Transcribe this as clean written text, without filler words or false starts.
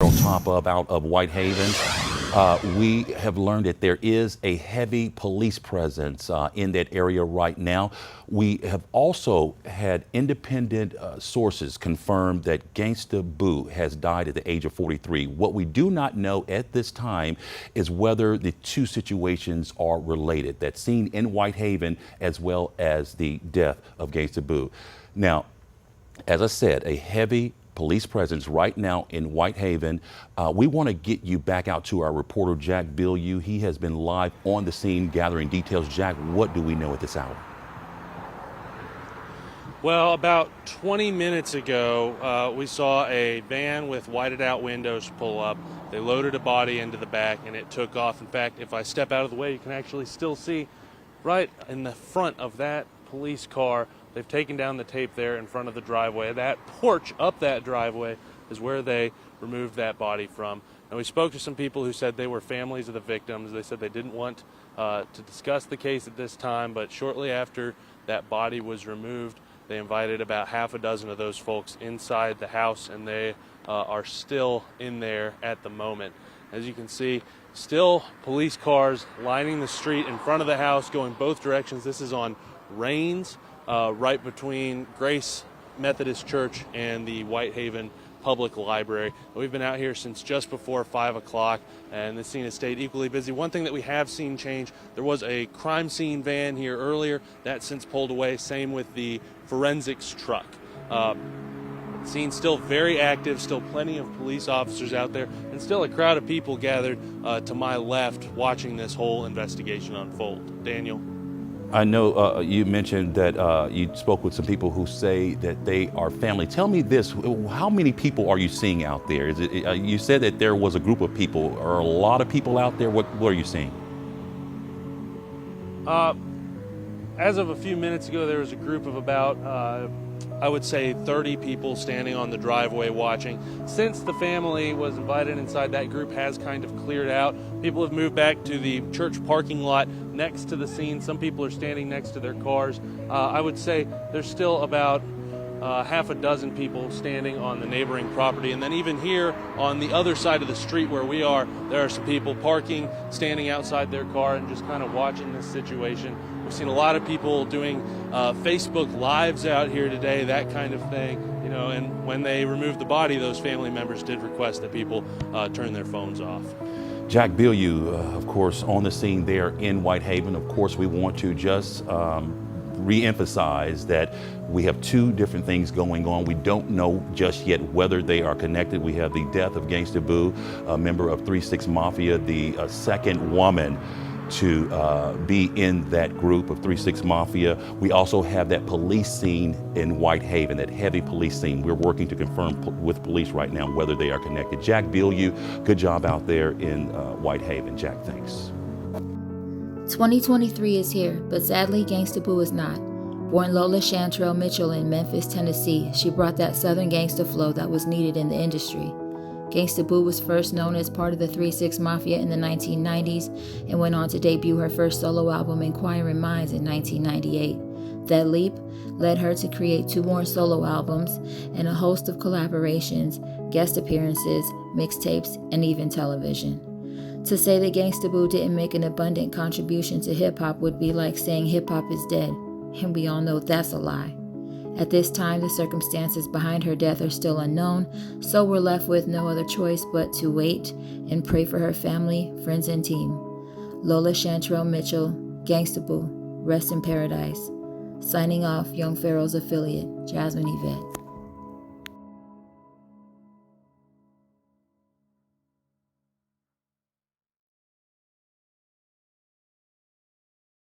on top of out of Whitehaven. We have learned that there is a heavy police presence in that area right now. We have also had independent sources confirm that Gangsta Boo has died at the age of 43. What we do not know at this time is whether the two situations are related, that scene in Whitehaven as well as the death of Gangsta Boo. Now, as I said, a heavy police presence right now in Whitehaven. We want to get you back out to our reporter, Jack Bilyeu. He has been live on the scene gathering details. Jack, what do we know at this hour? Well, about 20 minutes ago, we saw a van with whited out windows pull up. They loaded a body into the back and it took off. In fact, if I step out of the way, you can actually still see right in the front of that police car. They've taken down the tape there in front of the driveway. That porch up that driveway is where they removed that body from. And we spoke to some people who said they were families of the victims. They said they didn't want to discuss the case at this time, but shortly after that body was removed, they invited about half a dozen of those folks inside the house, and they are still in there at the moment. As you can see, still police cars lining the street in front of the house going both directions. This is on Rains, right between Grace Methodist Church and the Whitehaven Public Library. We've been out here since just before 5 o'clock, and the scene has stayed equally busy. One thing that we have seen change, there was a crime scene van here earlier. That's since pulled away. Same with the forensics truck. Scene still very active, still plenty of police officers out there, and still a crowd of people gathered to my left watching this whole investigation unfold. Daniel? I know you mentioned that you spoke with some people who say that they are family. Tell me this, how many people are you seeing out there? Is it, you said that there was a group of people. Are a lot of people out there? What are you seeing? As of a few minutes ago, there was a group of about, I would say 30 people standing on the driveway watching. Since the family was invited inside, that group has kind of cleared out. People have moved back to the church parking lot next to the scene. Some people are standing next to their cars. I would say there's still about half a dozen people standing on the neighboring property. And then even here on the other side of the street where we are, there are some people parking, standing outside their car and just kind of watching this situation. We've seen a lot of people doing Facebook Lives out here today, that kind of thing. You know, and when they removed the body, those family members did request that people turn their phones off. Jack Bilyeu, of course, on the scene there in Whitehaven. Of course, we want to just re-emphasize that we have two different things going on. We don't know just yet whether they are connected. We have the death of Gangsta Boo, a member of 3-6 Mafia, the second woman to be in that group of 3-6 Mafia. We also have that police scene in Whitehaven, that heavy police scene. We're working to confirm with police right now whether they are connected. Jack Bilyeu, good job out there in Whitehaven. Jack, thanks. 2023 is here, but sadly, Gangsta Boo is not. Born Lola Chantrell Mitchell in Memphis, Tennessee, she brought that southern gangsta flow that was needed in the industry. Gangsta Boo was first known as part of the 3-6 Mafia in the 1990s and went on to debut her first solo album, Inquiring Minds, in 1998. That leap led her to create 2 more solo albums and a host of collaborations, guest appearances, mixtapes, and even television. To say that Gangsta Boo didn't make an abundant contribution to hip-hop would be like saying hip-hop is dead, and we all know that's a lie. At this time, the circumstances behind her death are still unknown, so we're left with no other choice but to wait and pray for her family, friends, and team. Lola Chantrell Mitchell, Gangsta Boo, rest in paradise. Signing off, Young Pharaoh's affiliate, Jasmine Yvette.